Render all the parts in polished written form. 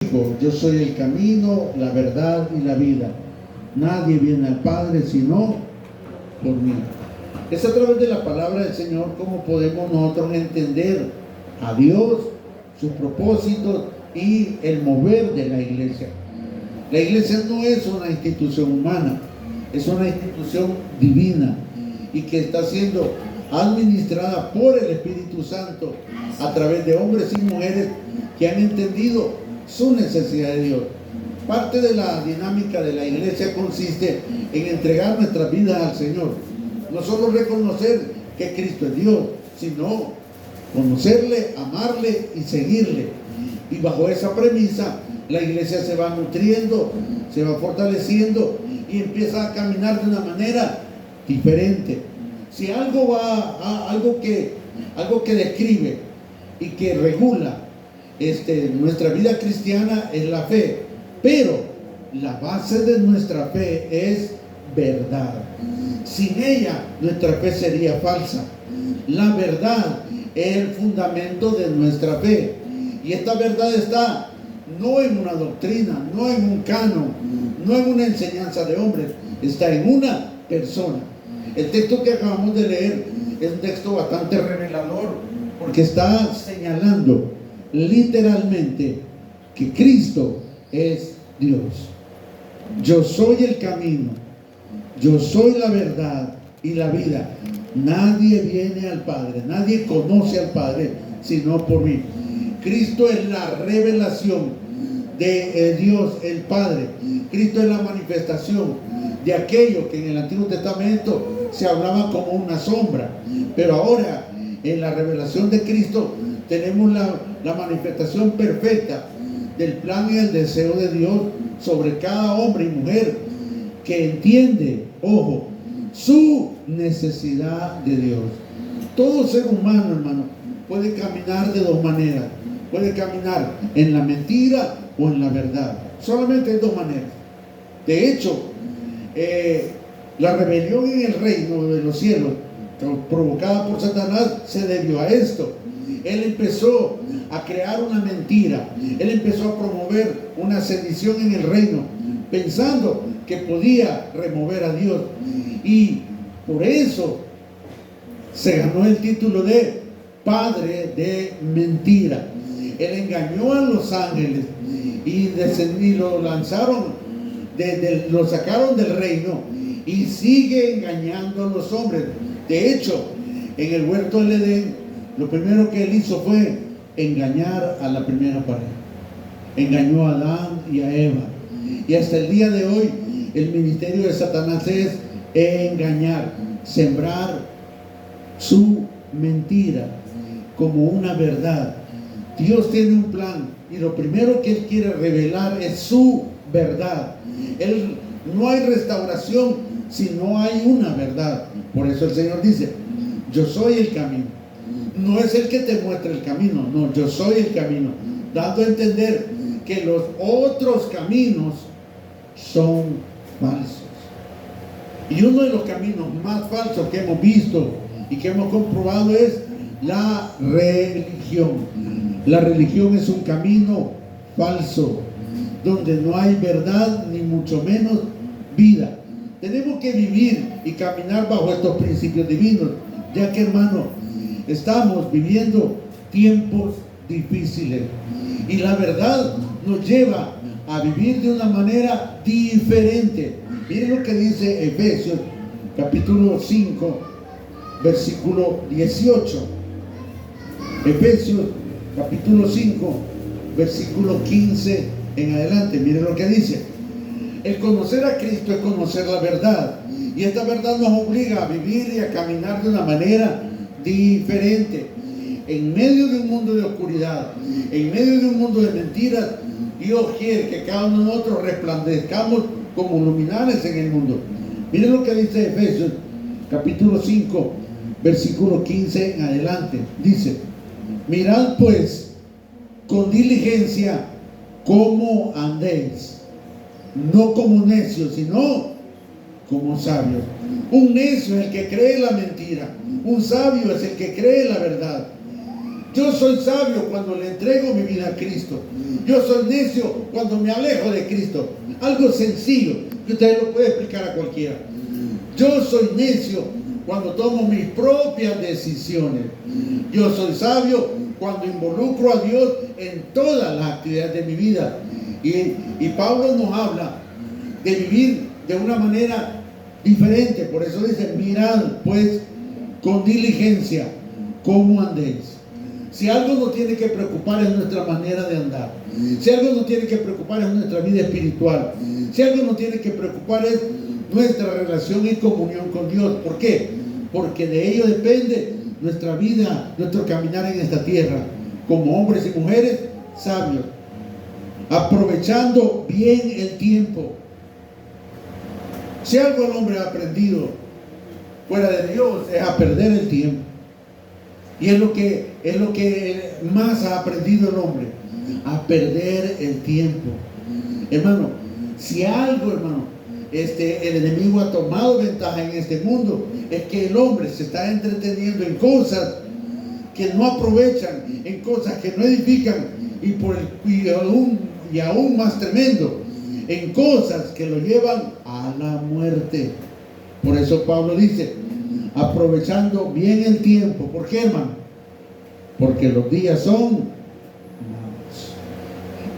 dijo: yo soy el camino, la verdad y la vida. Nadie viene al Padre sino por mí. Es a través de la palabra del Señor como podemos nosotros entender a Dios, sus propósitos y el mover de la iglesia. La iglesia no es una institución humana, es una institución divina y que está siendo administrada por el Espíritu Santo a través de hombres y mujeres que han entendido su necesidad de Dios. Parte de la dinámica de la iglesia consiste en entregar nuestras vidas al Señor. No solo reconocer que Cristo es Dios, sino conocerle, amarle y seguirle. Y bajo esa premisa, la iglesia se va nutriendo, se va fortaleciendo y empieza a caminar de una manera diferente. Si algo algo que describe y que regula nuestra vida cristiana es la fe, pero la base de nuestra fe es verdad. Sin ella nuestra fe sería falsa. La verdad es el fundamento de nuestra fe, y esta verdad está no en una doctrina, no en un canon, no en una enseñanza de hombres, está en una persona. El texto que acabamos de leer es un texto bastante revelador, porque está señalando literalmente que Cristo es Dios. Yo soy el camino, yo soy la verdad y la vida. Nadie viene al Padre, nadie conoce al Padre sino por mí. Cristo es la revelación de Dios el Padre. Cristo es la manifestación de aquello que en el Antiguo Testamento se hablaba como una sombra, pero ahora en la revelación de Cristo tenemos la manifestación perfecta del plan y el deseo de Dios sobre cada hombre y mujer que entiende, ojo, su necesidad de Dios. Todo ser humano, hermano, puede caminar de dos maneras. Puede caminar en la mentira o en la verdad. Solamente hay dos maneras. De hecho, la rebelión en el reino de los cielos provocada por Satanás se debió a esto. Él empezó a crear una mentira. Él empezó a promover una sedición en el reino, pensando que podía remover a Dios. Y por eso se ganó el título de padre de mentira. Él engañó a los ángeles y lo lanzaron, lo sacaron del reino, y sigue engañando a los hombres. De hecho, en el huerto del Edén, lo primero que él hizo fue engañar a la primera pareja. Engañó a Adán y a Eva. Y hasta el día de hoy, el ministerio de Satanás es engañar, sembrar su mentira como una verdad. Dios tiene un plan, y lo primero que Él quiere revelar es su verdad. No hay restauración si no hay una verdad. Por eso el Señor dice: yo soy el camino. No es el que te muestra el camino, no, yo soy el camino, dando a entender que los otros caminos son falsos. Y uno de los caminos más falsos que hemos visto y que hemos comprobado es la religión. La religión es un camino falso, donde no hay verdad, ni mucho menos vida. Tenemos que vivir y caminar bajo estos principios divinos, ya que, hermano, estamos viviendo tiempos difíciles, y la verdad nos lleva a vivir de una manera diferente. Miren lo que dice Efesios capítulo 5 versículo 18. Efesios capítulo 5 versículo 15 en adelante. Miren lo que dice: el conocer a Cristo es conocer la verdad, y esta verdad nos obliga a vivir y a caminar de una manera diferente. En medio de un mundo de oscuridad, en medio de un mundo de mentiras, Dios quiere que cada uno de nosotros resplandezcamos como luminares en el mundo. Miren lo que dice Efesios capítulo 5 versículo 15 en adelante. Dice: mirad pues con diligencia cómo andéis, no como necios, sino como sabios. Un necio es el que cree la mentira, un sabio es el que cree la verdad. Yo soy sabio cuando le entrego mi vida a Cristo. Yo soy necio cuando me alejo de Cristo. Algo sencillo que usted lo puede explicar a cualquiera. Yo soy necio cuando tomo mis propias decisiones. Yo soy sabio cuando involucro a Dios en todas las actividades de mi vida. Y Pablo nos habla de vivir de una manera diferente. Por eso dice: mirad pues con diligencia cómo andéis. Si algo nos tiene que preocupar es nuestra manera de andar. Si algo nos tiene que preocupar es nuestra vida espiritual. Si algo nos tiene que preocupar es nuestra relación y comunión con Dios. ¿Por qué? Porque de ello depende nuestra vida, nuestro caminar en esta tierra, como hombres y mujeres sabios, aprovechando bien el tiempo. Si algo el hombre ha aprendido fuera de Dios es a perder el tiempo. Y es lo que más ha aprendido el hombre, a perder el tiempo. Hermano, si algo, hermano, el enemigo ha tomado ventaja en este mundo, es que el hombre se está entreteniendo en cosas que no aprovechan, en cosas que no edifican, y aún más tremendo, en cosas que lo llevan a la muerte. Por eso Pablo dice: aprovechando bien el tiempo. ¿Por qué, hermano? Porque los días son malos.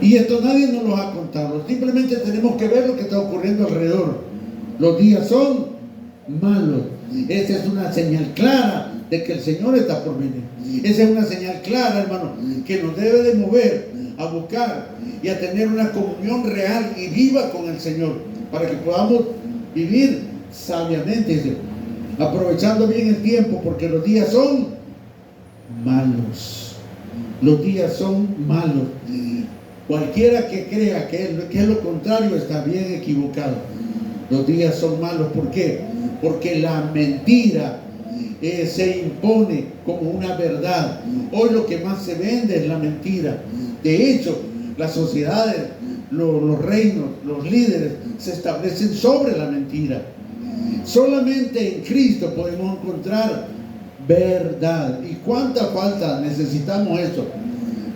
Y esto nadie nos lo ha contado. Simplemente tenemos que ver lo que está ocurriendo alrededor. Los días son malos. Esa es una señal clara de que el Señor está por venir. Esa es una señal clara, hermano, que nos debe de mover a buscar y a tener una comunión real y viva con el Señor, para que podamos vivir sabiamente, dice, aprovechando bien el tiempo, porque los días son malos. Los días son malos. Cualquiera que crea que es lo contrario está bien equivocado. Los días son malos. ¿Por qué? Porque la mentira se impone como una verdad. Hoy lo que más se vende es la mentira. De hecho, las sociedades, los reinos, los líderes se establecen sobre la mentira. Solamente en Cristo podemos encontrar verdad. ¿Y cuánta falta necesitamos eso?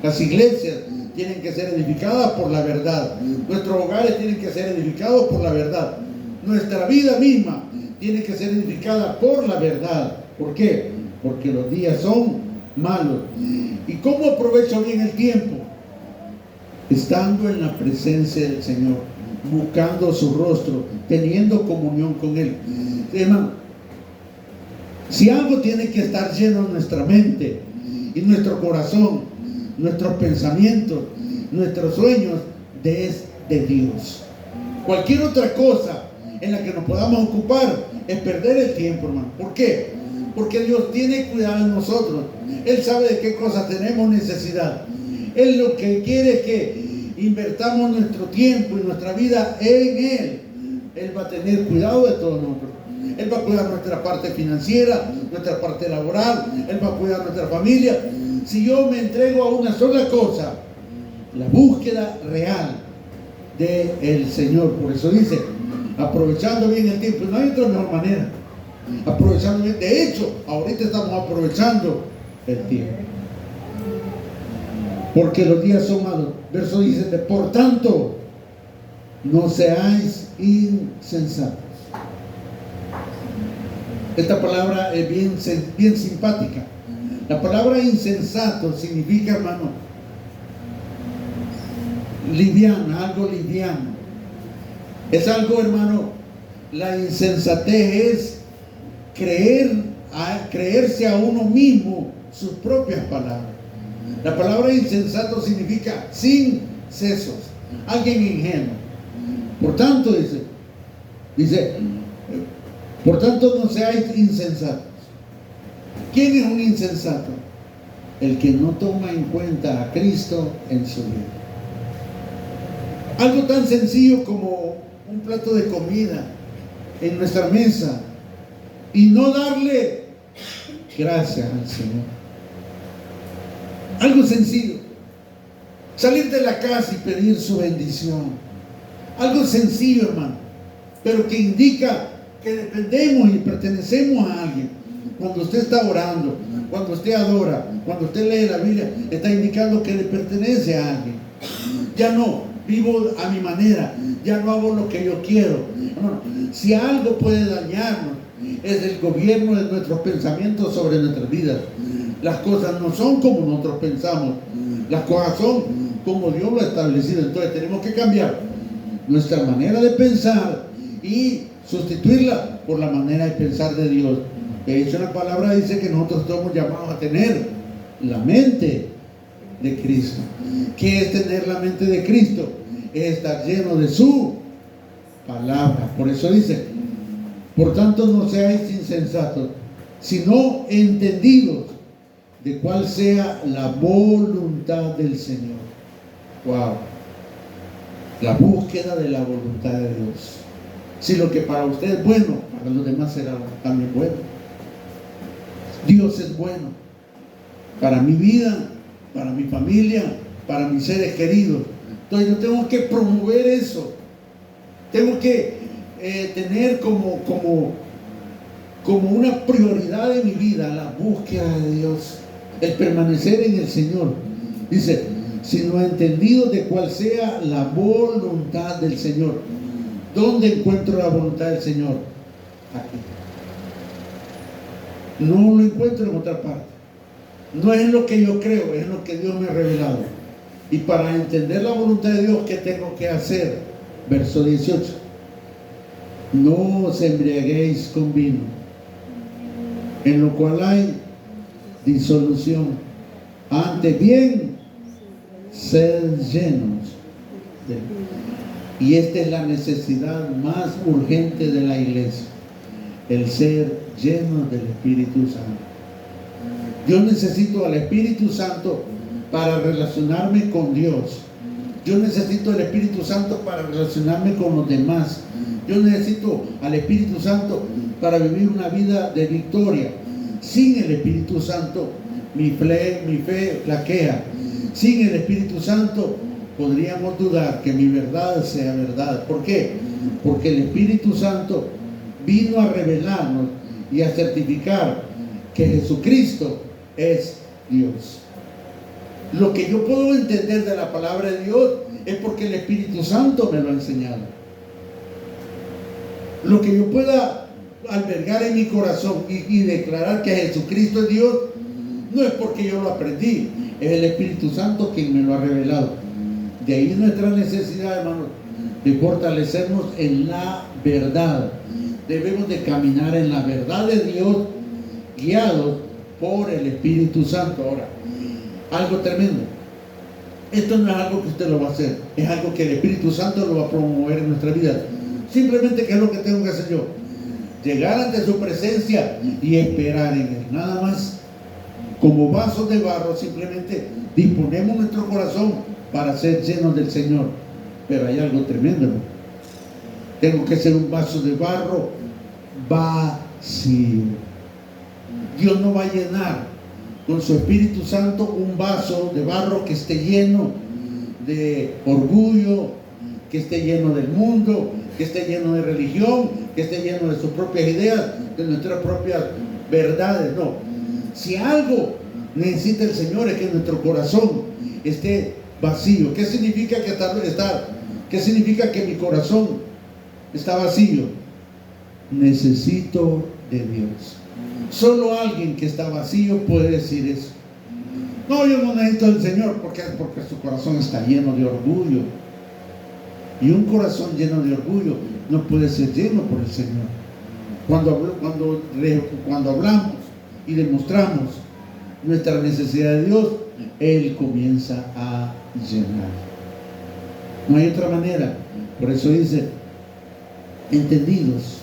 Las iglesias tienen que ser edificadas por la verdad. Nuestros hogares tienen que ser edificados por la verdad. Nuestra vida misma tiene que ser edificada por la verdad. ¿Por qué? Porque los días son malos. ¿Y cómo aprovecho bien el tiempo? Estando en la presencia del Señor, buscando su rostro, teniendo comunión con Él. Hermano, si algo tiene que estar lleno en nuestra mente y nuestro corazón, nuestros pensamientos, nuestros sueños, es de Dios. Cualquier otra cosa en la que nos podamos ocupar es perder el tiempo, hermano. ¿Por qué? Porque Dios tiene cuidado de nosotros. Él sabe de qué cosas tenemos necesidad. Él lo que quiere es que invertamos nuestro tiempo y nuestra vida en Él. Él va a tener cuidado de todos nosotros. Él va a cuidar nuestra parte financiera, nuestra parte laboral. Él va a cuidar nuestra familia. Si yo me entrego a una sola cosa, la búsqueda real del Señor. Por eso dice, aprovechando bien el tiempo. No hay otra mejor manera. Aprovechando bien. De hecho, ahorita estamos aprovechando el tiempo. Porque los días son malos. Verso dice: por tanto, no seáis insensatos. Esta palabra es bien simpática. La palabra insensato significa, hermano, liviana, algo liviano. Es algo, hermano, la insensatez es creerse a uno mismo sus propias palabras. La palabra insensato significa sin sesos, alguien ingenuo. Por tanto, dice, por tanto no seáis insensatos. ¿Quién es un insensato? El que no toma en cuenta a Cristo en su vida. Algo tan sencillo como un plato de comida en nuestra mesa y no darle gracias al Señor. Algo sencillo. Salir de la casa y pedir su bendición. Algo sencillo, hermano, pero que indica que dependemos y pertenecemos a alguien. cuando usted está orando, cuando usted adora, cuando usted lee la Biblia, está indicando que le pertenece a alguien. Ya no vivo a mi manera, ya no hago lo que yo quiero. No, si algo puede dañarnos, es el gobierno de nuestros pensamientos sobre nuestras vidas. Las cosas no son como nosotros pensamos, las cosas son como Dios lo ha establecido. Entonces tenemos que cambiar nuestra manera de pensar y sustituirla por la manera de pensar de Dios. De hecho, la palabra dice que nosotros estamos llamados a tener la mente de Cristo. ¿Qué es tener la mente de Cristo? Es estar lleno de su palabra. Por eso dice: por tanto, no seáis insensatos, sino entendidos de cuál sea la voluntad del Señor. Wow. La búsqueda de la voluntad de Dios. Si lo que para usted es bueno, para los demás será también bueno. Dios es bueno para mi vida, para mi familia, para mis seres queridos. Entonces yo tengo que promover eso. Tengo que tener como una prioridad en mi vida la búsqueda de Dios, el permanecer en el Señor. Dice: sino entendido de cuál sea la voluntad del Señor. ¿Dónde encuentro la voluntad del Señor? Aquí. No lo encuentro en otra parte. No es lo que yo creo, es lo que Dios me ha revelado. Y para entender la voluntad de Dios, ¿qué tengo que hacer? Verso 18: no os embriaguéis con vino, en lo cual hay disolución, antes bien sed llenos de... Y esta es la necesidad más urgente de la iglesia, el ser llenos del Espíritu Santo. Yo necesito al Espíritu Santo para relacionarme con Dios. Yo necesito al Espíritu Santo para relacionarme con los demás. Yo necesito al Espíritu Santo para vivir una vida de victoria. Sin el Espíritu Santo, mi fe flaquea. Sin el Espíritu Santo, podríamos dudar que mi verdad sea verdad. ¿Por qué? Porque el Espíritu Santo vino a revelarnos y a certificar que Jesucristo es Dios. Lo que yo puedo entender de la palabra de Dios es porque el Espíritu Santo me lo ha enseñado. Lo que yo pueda albergar en mi corazón y declarar que Jesucristo es Dios, no es porque yo lo aprendí, es el Espíritu Santo quien me lo ha revelado. De ahí nuestra necesidad, hermanos, de fortalecernos en la verdad. Debemos de caminar en la verdad de Dios, guiados por el Espíritu Santo. Ahora, algo tremendo. Esto no es algo que usted lo va a hacer, es algo que el Espíritu Santo lo va a promover en nuestra vida. Simplemente, ¿qué es lo que tengo que hacer yo? Llegar ante su presencia y esperar en Él, nada más. Como vasos de barro, simplemente disponemos nuestro corazón para ser llenos del Señor. Pero hay algo tremendo, ¿no? Tengo que ser un vaso de barro vacío. Dios no va a llenar con su Espíritu Santo un vaso de barro que esté lleno de orgullo, que esté lleno del mundo, que esté lleno de religión, que esté lleno de sus propias ideas, de nuestras propias verdades. No. Si algo necesita el Señor es que nuestro corazón esté vacío. ¿Qué significa ¿Qué significa que mi corazón está vacío? Necesito de Dios. Solo alguien que está vacío puede decir eso. No, yo no necesito del Señor porque su corazón está lleno de orgullo. Y un corazón lleno de orgullo no puede ser lleno por el Señor. Cuando hablamos y demostramos nuestra necesidad de Dios, Él comienza a llenar. No hay otra manera. Por eso dice: entendidos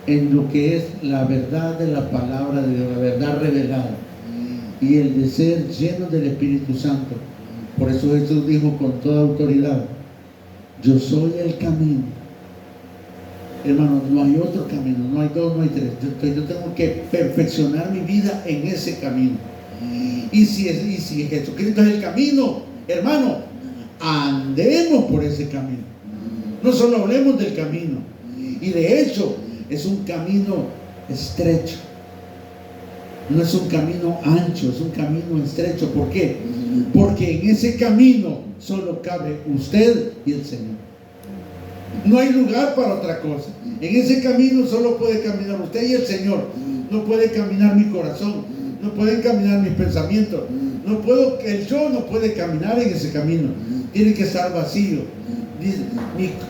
en lo que es la verdad de la palabra de Dios, la verdad revelada, y el de ser llenos del Espíritu Santo. Por eso Jesús dijo con toda autoridad: yo soy el camino. Hermanos, no hay otro camino, no hay dos, no hay tres. Yo tengo que perfeccionar mi vida en ese camino. Y si Jesucristo es el camino, hermano, andemos por ese camino. No solo hablemos del camino. Y de hecho, es un camino estrecho. No es un camino ancho, es un camino estrecho. ¿Por qué? Porque en ese camino solo cabe usted y el Señor. No hay lugar para otra cosa. En ese camino solo puede caminar usted y el Señor. No puede caminar mi corazón, no pueden caminar mis pensamientos. El yo no puede caminar en ese camino. Tiene que estar vacío.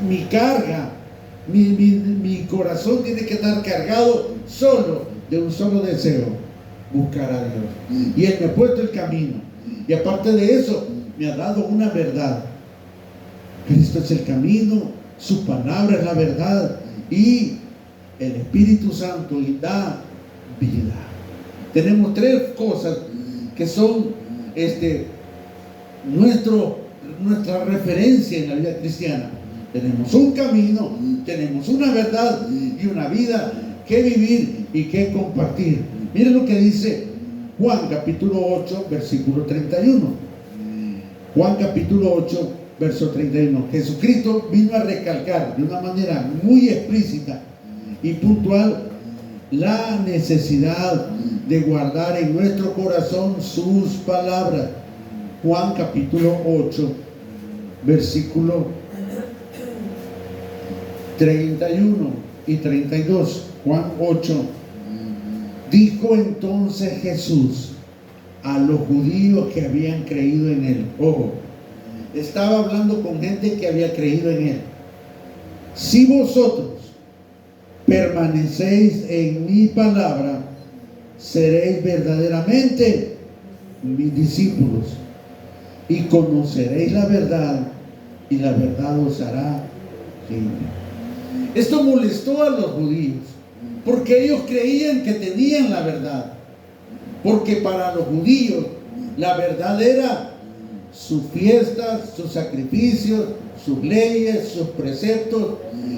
Mi carga, mi corazón tiene que estar cargado solo de un solo deseo: buscar a Dios. Y Él me ha puesto el camino. Y aparte de eso, me ha dado una verdad. Cristo es el camino, su palabra es la verdad, y el Espíritu Santo da vida. Tenemos tres cosas que son nuestra referencia en la vida cristiana. Tenemos un camino, tenemos una verdad y una vida que vivir y que compartir. Miren lo que dice Juan capítulo 8, versículo 31. Juan capítulo 8, verso 31. Jesucristo vino a recalcar de una manera muy explícita y puntual la necesidad de guardar en nuestro corazón sus palabras. Juan capítulo 8, versículo 31 y 32. Juan 8. Dijo entonces Jesús a los judíos que habían creído en Él. Ojo, estaba hablando con gente que había creído en Él. Si vosotros permanecéis en mi palabra, seréis verdaderamente mis discípulos y conoceréis la verdad, y la verdad os hará libre. Esto molestó a los judíos, porque ellos creían que tenían la verdad. Porque para los judíos la verdad era sus fiestas, sus sacrificios, sus leyes, sus preceptos,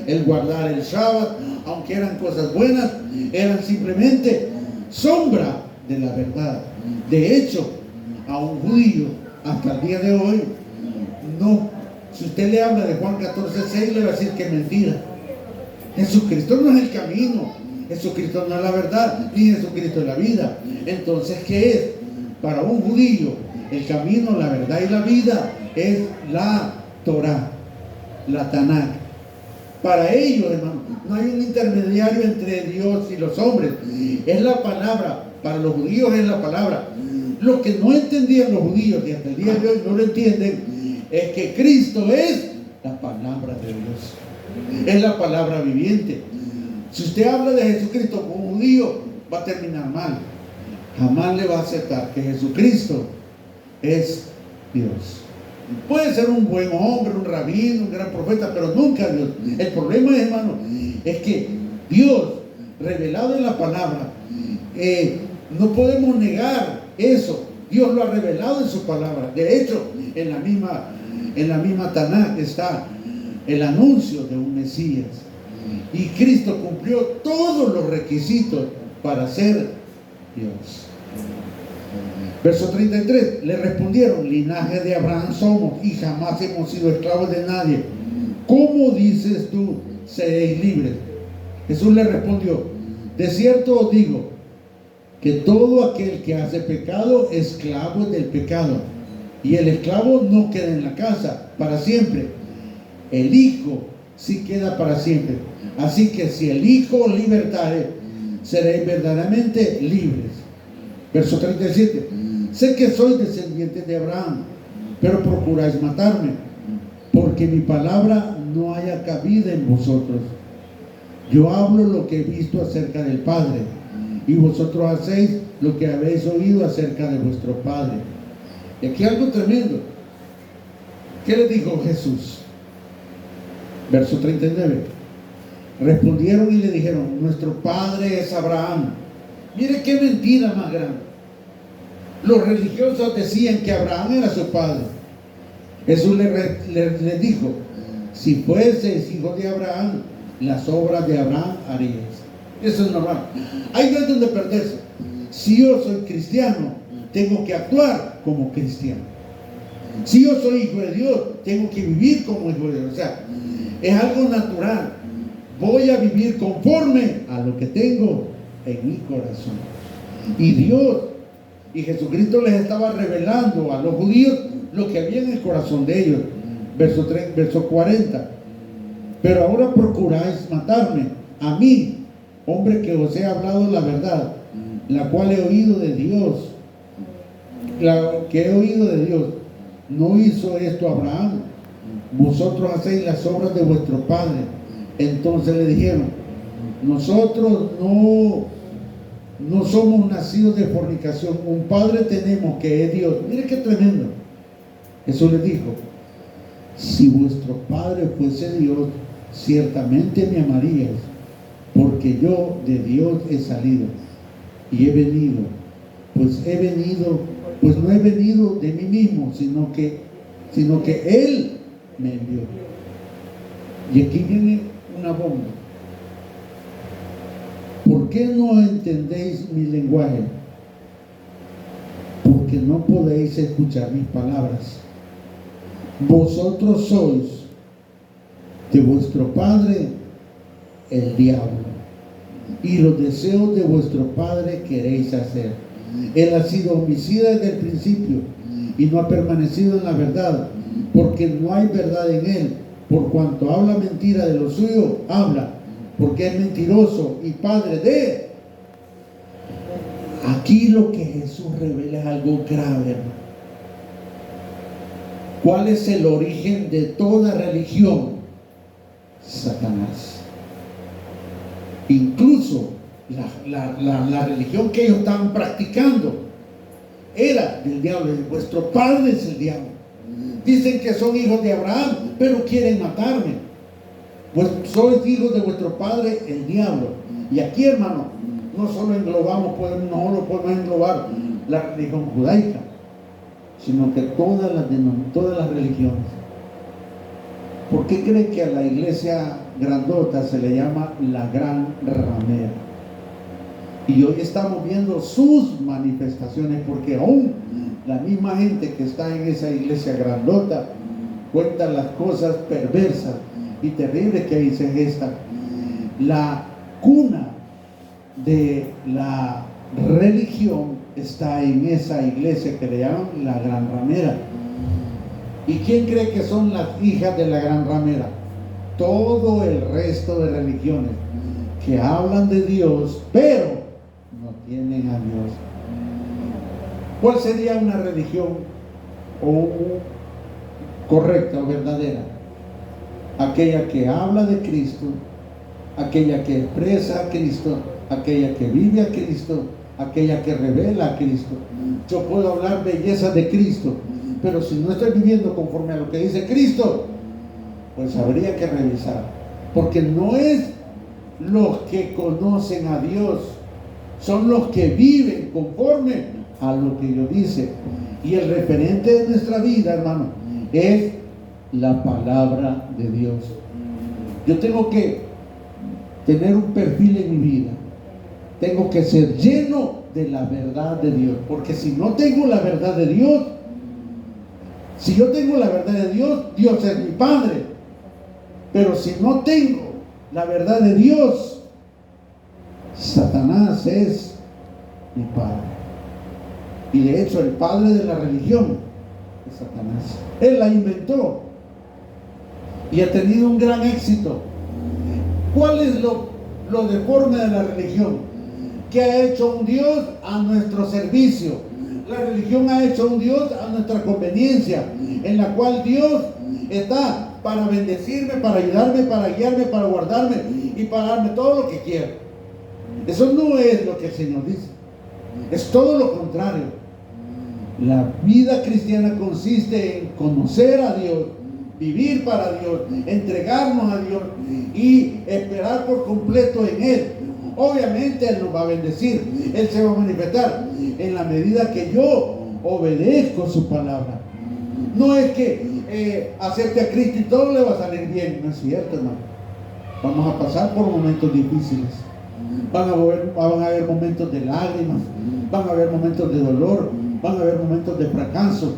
el guardar el Shabbat, aunque eran cosas buenas, eran simplemente sombra de la verdad. De hecho, a un judío hasta el día de hoy, no, si usted le habla de Juan 14:6, le va a decir que es mentira. Jesucristo no es el camino, Jesucristo no es la verdad, ni Jesucristo es la vida. Entonces, ¿qué es? Para un judío, el camino, la verdad y la vida es la Torah, la Tanakh. Para ellos, hermano, no hay un intermediario entre Dios y los hombres. Es la palabra. Para los judíos es la palabra. Lo que no entendían los judíos, y hasta el día de hoy no lo entienden, es que Cristo es la palabra de Dios. Es la palabra viviente. Si usted habla de Jesucristo como judío, va a terminar mal. Jamás le va a aceptar que Jesucristo es Dios. Puede ser un buen hombre, un rabino, un gran profeta, pero nunca Dios. El problema, hermano, es que Dios, revelado en la palabra, no podemos negar eso. Dios lo ha revelado en su palabra. De hecho, en la misma Tanakh está el anuncio de un Mesías. Y Cristo cumplió todos los requisitos para ser Dios. Verso 33, le respondieron: linaje de Abraham somos y jamás hemos sido esclavos de nadie. ¿Cómo dices tú, seréis libres? Jesús le respondió: de cierto os digo, que todo aquel que hace pecado, esclavo es del pecado. Y el esclavo no queda en la casa para siempre. El Hijo sí queda para siempre. Así que si el Hijo os libertare, seréis verdaderamente libres. Verso 37. Sé que sois descendientes de Abraham, pero procuráis matarme, porque mi palabra no haya cabida en vosotros. Yo hablo lo que he visto acerca del Padre, y vosotros hacéis lo que habéis oído acerca de vuestro Padre. Y aquí algo tremendo. ¿Qué le dijo Jesús? Verso 39. Respondieron y le dijeron: nuestro padre es Abraham. Mire qué mentira más grande. Los religiosos decían que Abraham era su padre. Jesús le dijo: si fueseis hijos de Abraham, las obras de Abraham haríais. Eso es normal. Ahí no hay donde perderse. Si yo soy cristiano, tengo que actuar como cristiano. Si yo soy hijo de Dios, tengo que vivir como hijo de Dios. O sea, es algo natural. Voy a vivir conforme a lo que tengo en mi corazón. Y Dios y Jesucristo les estaba revelando a los judíos lo que había en el corazón de ellos. Verso 40. Pero ahora procuráis matarme, a mí, hombre que os he hablado la verdad, la cual he oído de Dios. ¿No hizo esto Abraham? Vosotros hacéis las obras de vuestro padre. Entonces le dijeron: nosotros no somos nacidos de fornicación, un padre tenemos que es Dios. Mire qué tremendo. Jesús les dijo: si vuestro padre fuese Dios, ciertamente me amaríais, porque yo de Dios he salido y he venido, pues no he venido de mí mismo, sino que Él me envió. Y aquí viene una bomba. ¿Por qué no entendéis mi lenguaje? Porque no podéis escuchar mis palabras. Vosotros sois de vuestro padre el diablo, y los deseos de vuestro padre queréis hacer. Él ha sido homicida desde el principio y no ha permanecido en la verdad, porque no hay verdad en él. Por cuanto habla mentira de lo suyo, habla, porque es mentiroso y padre de... Aquí lo que Jesús revela es algo grave, hermano. ¿Cuál es el origen de toda religión? Satanás. Incluso la religión que ellos estaban practicando era del diablo. Vuestro padre es el diablo. Dicen que son hijos de Abraham, pero quieren matarme. Pues sois hijos de vuestro padre el diablo. Y aquí, hermano, no solo englobamos, no lo podemos englobar la religión judaica, sino que todas las religiones. ¿Por qué cree que a la iglesia grandota se le llama la gran ramera? Y hoy estamos viendo sus manifestaciones, porque aún la misma gente que está en esa iglesia grandota cuenta las cosas perversas y terribles que ahí se gestan. La cuna de la religión está en esa iglesia que le llaman la gran ramera. ¿Y quién cree que son las hijas de la gran ramera? Todo el resto de religiones que hablan de Dios, pero no tienen a Dios. ¿Cuál sería una religión correcta o verdadera? Aquella que habla de Cristo, aquella que expresa a Cristo, aquella que vive a Cristo, aquella que revela a Cristo. Yo puedo hablar bellezas de Cristo, pero si no estoy viviendo conforme a lo que dice Cristo, pues habría que revisar, porque no es los que conocen a Dios, son los que viven conforme a lo que Dios dice. Y el referente de nuestra vida, hermano, es la palabra de Dios. Yo tengo que tener un perfil en mi vida, tengo que ser lleno de la verdad de Dios, porque si no tengo la verdad de Dios, si yo tengo la verdad de Dios, Dios es mi Padre. Pero si no tengo la verdad de Dios, Satanás es mi padre. Y de hecho el padre de la religión es Satanás. Él la inventó y ha tenido un gran éxito. ¿Cuál es lo deforme de la religión? Que ha hecho un Dios a nuestro servicio. La religión ha hecho un Dios a nuestra conveniencia, en la cual Dios está para bendecirme, para ayudarme, para guiarme, para guardarme y para darme todo lo que quiera. Eso no es lo que el Señor dice. Es todo lo contrario. La vida cristiana consiste en conocer a Dios, vivir para Dios, entregarnos a Dios y esperar por completo en Él. Obviamente Él nos va a bendecir, Él se va a manifestar en la medida que yo obedezco su palabra. No es que acepte a Cristo y todo le va a salir bien. No es cierto, hermano. Vamos a pasar por momentos difíciles. Van a haber momentos de lágrimas, van a haber momentos de dolor, van a haber momentos de fracaso.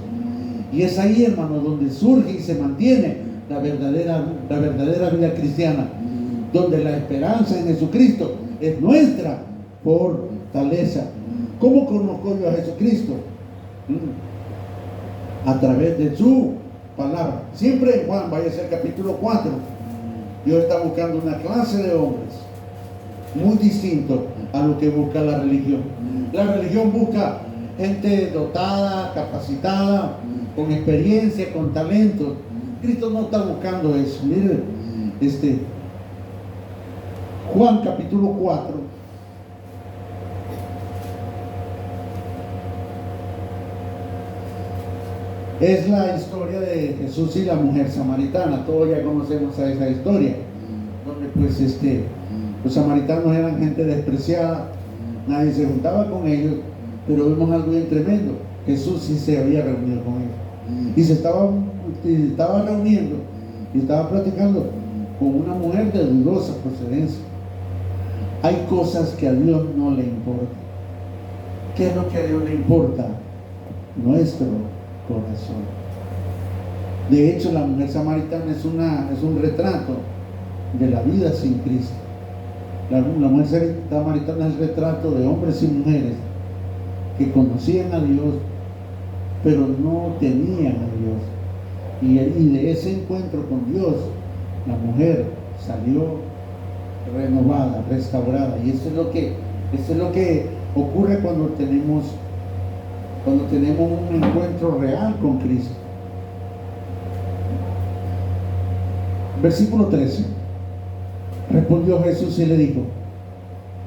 Y es ahí, hermano, donde surge y se mantiene la verdadera vida cristiana, donde la esperanza en Jesucristo es nuestra fortaleza. ¿Cómo conozco yo a Jesucristo? A través de su palabra. Siempre en Juan, vaya a ser capítulo 4, Dios está buscando una clase de hombres muy distinto a lo que busca la religión. La religión busca gente dotada, capacitada, con experiencia, con talento. Cristo no está buscando eso. Miren, Juan capítulo 4. Es la historia de Jesús y la mujer samaritana. Todos ya conocemos a esa historia, donde pues los samaritanos eran gente despreciada, nadie se juntaba con ellos, pero vemos algo bien tremendo. Jesús sí se había reunido con ellos y se estaba reuniendo y estaba platicando con una mujer de dudosa procedencia. Hay cosas que a Dios no le importan. ¿Qué es lo que a Dios le importa? Nuestro corazón. De hecho, la mujer samaritana es un retrato de la vida sin Cristo. La mujer samaritana es el retrato de hombres y mujeres que conocían a Dios, pero no tenían a Dios. Y de ese encuentro con Dios, la mujer salió renovada, restaurada. Y eso es lo que ocurre cuando tenemos un encuentro real con Cristo. Versículo 13. Respondió Jesús y le dijo: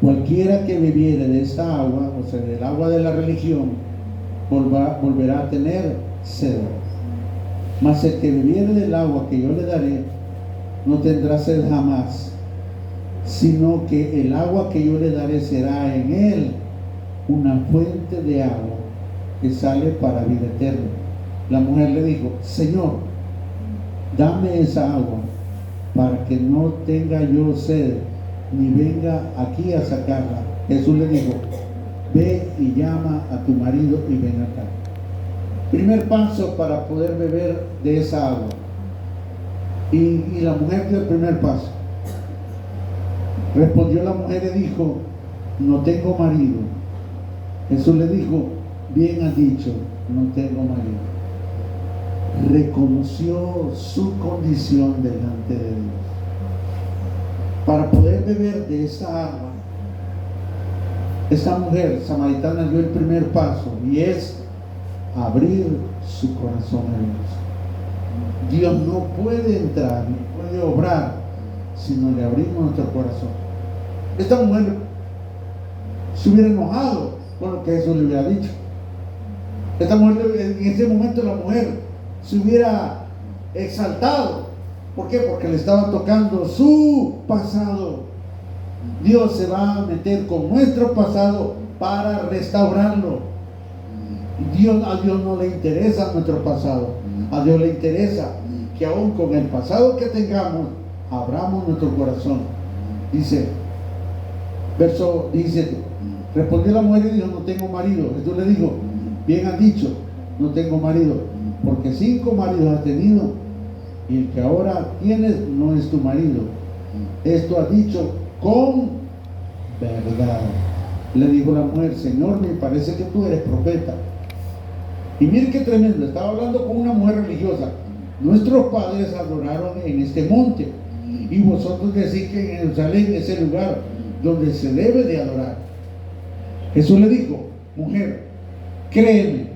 cualquiera que bebiere de esta agua, o sea, del agua de la religión, volverá a tener sed. Mas el que bebiere del agua que yo le daré, no tendrá sed jamás, sino que el agua que yo le daré será en él una fuente de agua que sale para vida eterna. La mujer le dijo: Señor, dame esa agua para que no tenga yo sed, ni venga aquí a sacarla. Jesús le dijo: ve y llama a tu marido y ven acá. Primer paso para poder beber de esa agua. Y la mujer dio el primer paso. Respondió la mujer y dijo: no tengo marido. Jesús le dijo: bien has dicho, no tengo marido. Reconoció su condición delante de Dios. Para poder beber de esa agua, esta mujer samaritana dio el primer paso, y es abrir su corazón a Dios. Dios no puede entrar ni puede obrar si no le abrimos nuestro corazón. Esta mujer se hubiera enojado con lo que Jesús le hubiera dicho. Esta mujer, en ese momento la mujer se hubiera exaltado. ¿Por qué? Porque le estaba tocando su pasado. Dios se va a meter con nuestro pasado para restaurarlo. A Dios no le interesa nuestro pasado. A Dios le interesa que aún con el pasado que tengamos, abramos nuestro corazón. Dice, verso 17: respondió la mujer y dijo: no tengo marido. Jesús le dijo: bien has dicho, no tengo marido, porque 5 maridos has tenido, y el que ahora tienes no es tu marido. Esto has dicho con verdad. Le dijo la mujer: Señor, me parece que tú eres profeta. Y mire qué tremendo, estaba hablando con una mujer religiosa. Nuestros padres adoraron en este monte, y vosotros decís que en Jerusalén es el lugar donde se debe de adorar. Jesús le dijo: mujer, créeme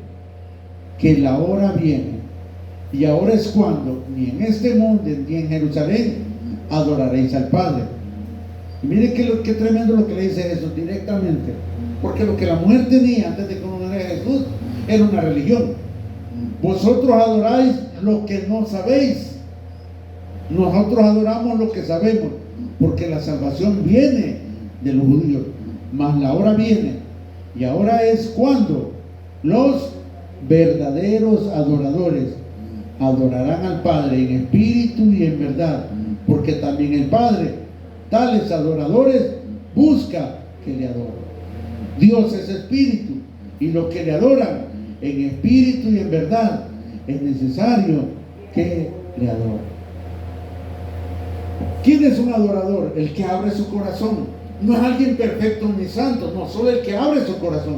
que la hora viene, y ahora es cuando ni en este monte ni en Jerusalén adoraréis al Padre. Y mire qué tremendo lo que le dice Jesús directamente, porque lo que la mujer tenía antes de conocer a Jesús era una religión. Vosotros adoráis lo que no sabéis, nosotros adoramos lo que sabemos, porque la salvación viene de los judíos. Mas la hora viene, y ahora es cuando los verdaderos adoradores adorarán al Padre en espíritu y en verdad, porque también el Padre tales adoradores busca que le adoren. Dios es espíritu, y los que le adoran en espíritu y en verdad es necesario que le adoren. ¿Quién es un adorador? El que abre su corazón. No es alguien perfecto ni santo, no, solo el que abre su corazón.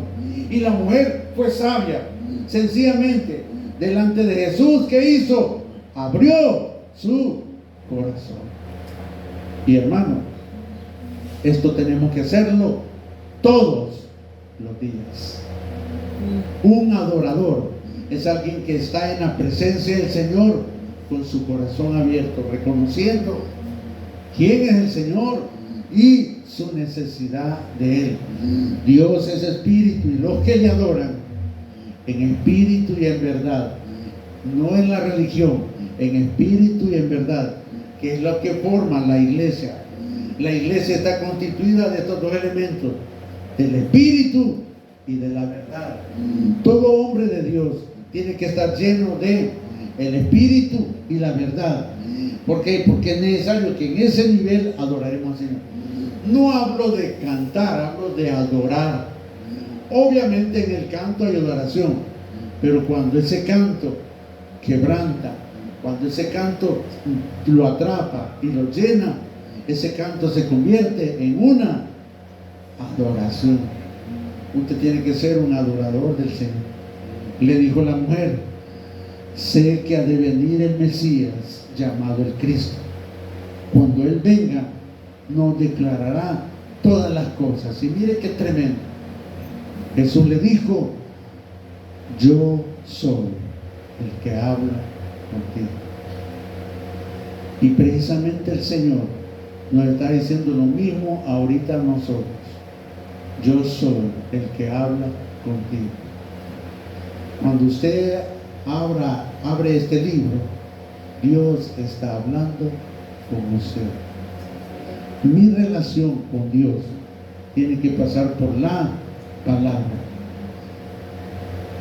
Y la mujer fue sabia, sencillamente, delante de Jesús. ¿Qué hizo? Abrió su corazón. Y hermano, esto tenemos que hacerlo todos los días. Un adorador es alguien que está en la presencia del Señor con su corazón abierto, reconociendo quién es el Señor y su necesidad de Él. Dios es espíritu, y los que le adoran en espíritu y en verdad, no en la religión, en espíritu y en verdad, que es lo que forma la iglesia. La iglesia está constituida de estos dos elementos, del espíritu y de la verdad. Todo hombre de Dios tiene que estar lleno de el espíritu y la verdad. ¿Por qué? Porque es necesario que en ese nivel adoraremos al Señor. No hablo de cantar, hablo de adorar. Obviamente en el canto hay adoración, pero cuando ese canto quebranta, cuando ese canto lo atrapa y lo llena, ese canto se convierte en una adoración. Usted tiene que ser un adorador del Señor. Le dijo la mujer: sé que ha de venir el Mesías, llamado el Cristo. Cuando Él venga, nos declarará todas las cosas. Y mire qué tremendo. Jesús le dijo: yo soy el que habla contigo. Y precisamente el Señor nos está diciendo lo mismo ahorita a nosotros. Yo soy el que habla contigo. Cuando usted abre este libro, Dios está hablando con usted. Mi relación con Dios tiene que pasar por la palabra.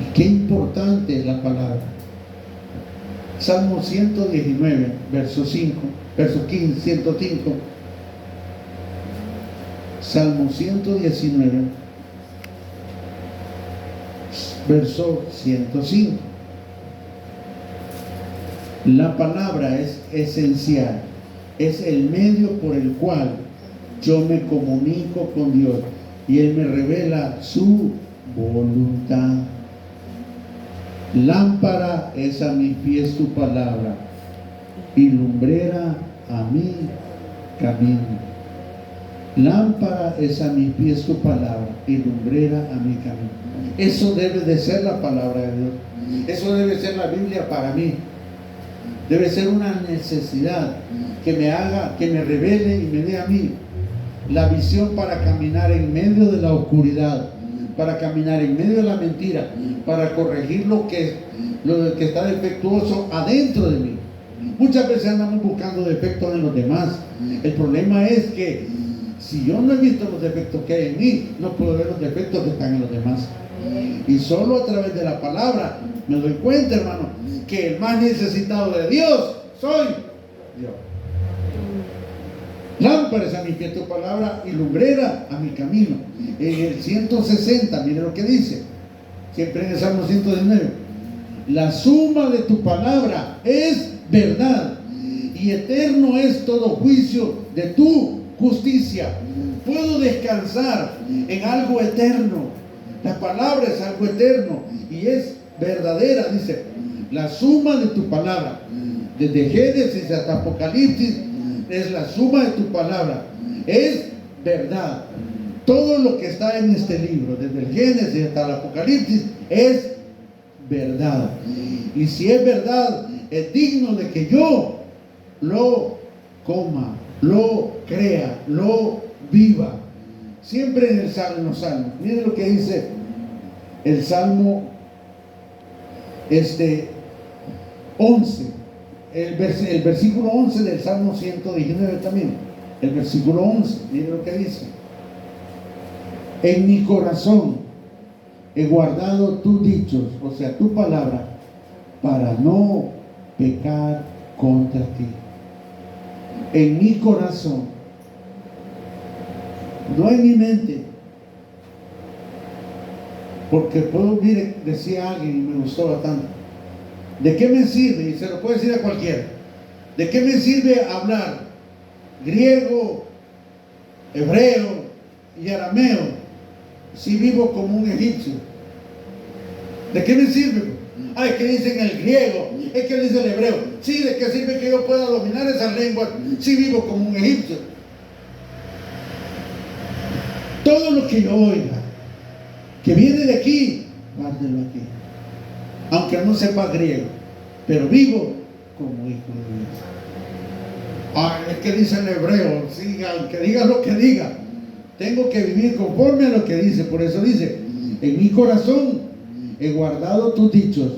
Y qué importante es la palabra. Salmo 119, verso 5, verso 15, 105. Salmo 119, verso 105. La palabra es esencial, es el medio por el cual yo me comunico con Dios y Él me revela su voluntad. Lámpara es a mis pies tu palabra y lumbrera a mi camino. Lámpara es a mis pies tu palabra y lumbrera a mi camino. Eso debe de ser la palabra de Dios. Eso debe ser la Biblia para mí. Debe ser una necesidad que me haga, que me revele y me dé a mí la visión para caminar en medio de la oscuridad, para caminar en medio de la mentira, para corregir lo que está defectuoso adentro de mí. Muchas veces andamos buscando defectos en los demás. El problema es que si yo no he visto los defectos que hay en mí, no puedo ver los defectos que están en los demás. Y solo a través de la palabra me doy cuenta, hermano, que el más necesitado de Dios soy yo. Lámpara es a mi pie tu palabra y lumbrera a mi camino. En el 160, mire lo que dice, siempre en el Salmo 119: la suma de tu palabra es verdad, y eterno es todo juicio de tu justicia. Puedo descansar en algo eterno. La palabra es algo eterno y es verdadera. Dice: la suma de tu palabra, desde Génesis hasta Apocalipsis, es la suma de tu palabra, es verdad. Todo lo que está en este libro, desde el Génesis hasta el Apocalipsis, es verdad. Y si es verdad, es digno de que yo lo coma, lo crea, lo viva. Siempre en los salmos. Miren lo que dice el Salmo 11. El versículo 11 del Salmo 119 también. El versículo 11. Miren lo que dice: en mi corazón he guardado tus dichos, o sea, tu palabra, para no pecar contra ti. En mi corazón, no en mi mente. Porque puedo, mire, decía alguien y me gustó bastante: ¿de qué me sirve? Y se lo puede decir a cualquiera. ¿De qué me sirve hablar griego, hebreo, y arameo si vivo como un egipcio? ¿De qué me sirve? Es que dicen el griego, es que dice el hebreo. Sí, ¿de qué sirve que yo pueda dominar esas lenguas si vivo como un egipcio? Todo lo que yo oiga que viene de aquí, guárdelo aquí. Aunque no sepa griego, pero vivo como hijo de Dios. Es que dice el hebreo, sí, aunque diga lo que diga, tengo que vivir conforme a lo que dice. Por eso dice, en mi corazón he guardado tus dichos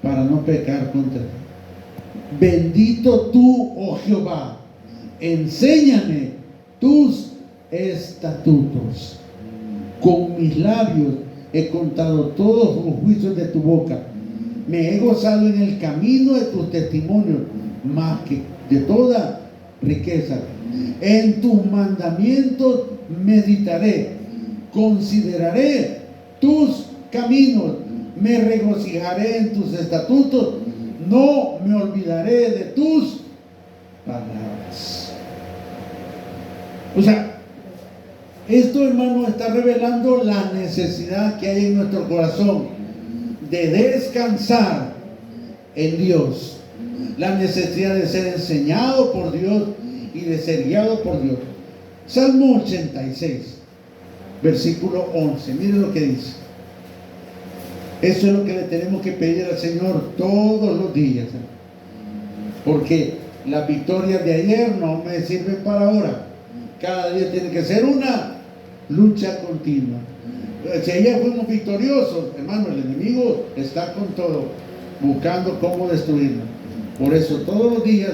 para no pecar contra ti. Bendito tú, oh Jehová, enséñame tus estatutos. Con mis labios he contado todos los juicios de tu boca. Me he gozado en el camino de tus testimonios más que de toda riqueza. En tus mandamientos meditaré, consideraré tus caminos, me regocijaré en tus estatutos, no me olvidaré de tus palabras. O sea, esto, hermano, está revelando la necesidad que hay en nuestro corazón de descansar en Dios, la necesidad de ser enseñado por Dios y de ser guiado por Dios. Salmo 86, versículo 11, miren lo que dice. Eso es lo que le tenemos que pedir al Señor todos los días, porque las victorias de ayer no me sirven para ahora. Cada día tiene que ser una lucha continua. Si ayer fuimos victoriosos, hermano, el enemigo está con todo, buscando cómo destruirnos. Por eso todos los días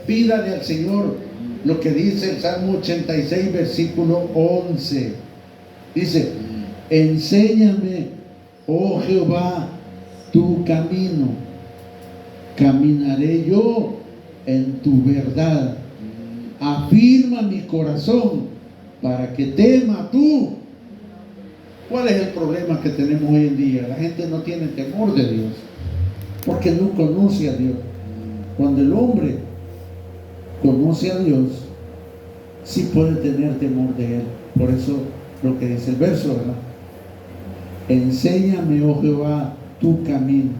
pídale al Señor lo que dice el Salmo 86, versículo 11. Dice, enséñame, oh Jehová, tu camino, caminaré yo en tu verdad. Afirma mi corazón para que tema tú. ¿Cuál es el problema que tenemos hoy en día? La gente no tiene temor de Dios porque no conoce a Dios. Cuando el hombre conoce a Dios, sí puede tener temor de Él. Por eso lo que dice el verso, ¿verdad? Enséñame, oh Jehová, tu camino.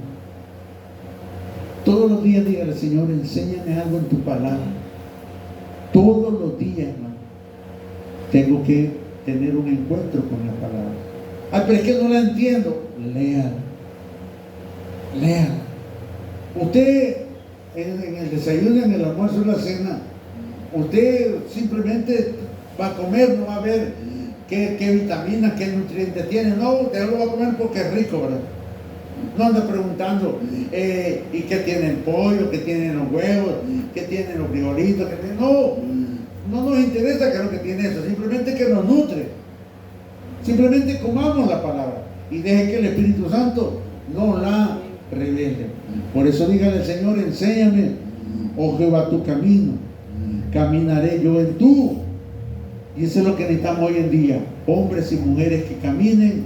Todos los días dígale, Señor, enséñame algo en tu palabra. Todos los días, hermano, tengo que tener un encuentro con la palabra. Pero es que no la entiendo. Léala. Léala. Usted en el desayuno, en el almuerzo, en la cena, usted simplemente va a comer, no va a ver qué vitaminas, qué nutrientes tiene. No, usted lo va a comer porque es rico, ¿verdad? No anda preguntando ¿y qué tiene el pollo? ¿Qué tienen los huevos? ¿Qué tienen los frijolitos? No nos interesa qué es lo que tiene eso. Simplemente que nos nutre. Simplemente comamos la palabra y deje que el Espíritu Santo nos la revele. Por eso dígale al Señor, enséñame, oh Jehová, tu camino, caminaré yo en tú. Y eso es lo que necesitamos hoy en día, hombres y mujeres que caminen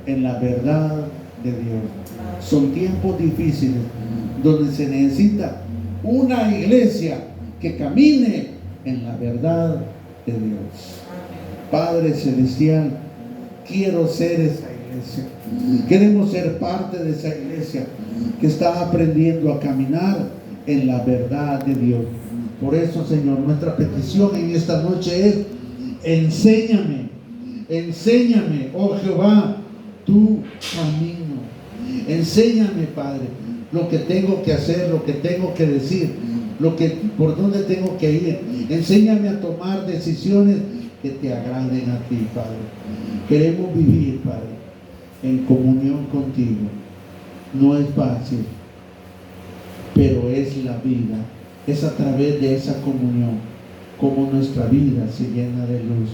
en la verdad de Dios. Son tiempos difíciles donde se necesita una iglesia que camine en la verdad de Dios. Padre Celestial, quiero ser esa iglesia. Queremos ser parte de esa iglesia que está aprendiendo a caminar en la verdad de Dios. Por eso, Señor, nuestra petición en esta noche es: enséñame, oh Jehová, tu camino. Enséñame, Padre, lo que tengo que hacer, lo que tengo que decir, por dónde tengo que ir. Enséñame a tomar decisiones que te agraden a ti, Padre. Queremos vivir, Padre, en comunión contigo. No es fácil, pero es la vida. Es a través de esa comunión como nuestra vida se llena de luz,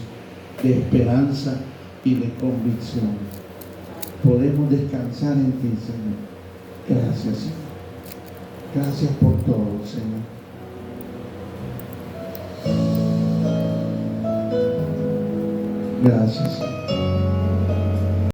de esperanza y de convicción. Podemos descansar en ti, Señor. Gracias, Señor. Gracias por todo, Señor. Gracias, Señor.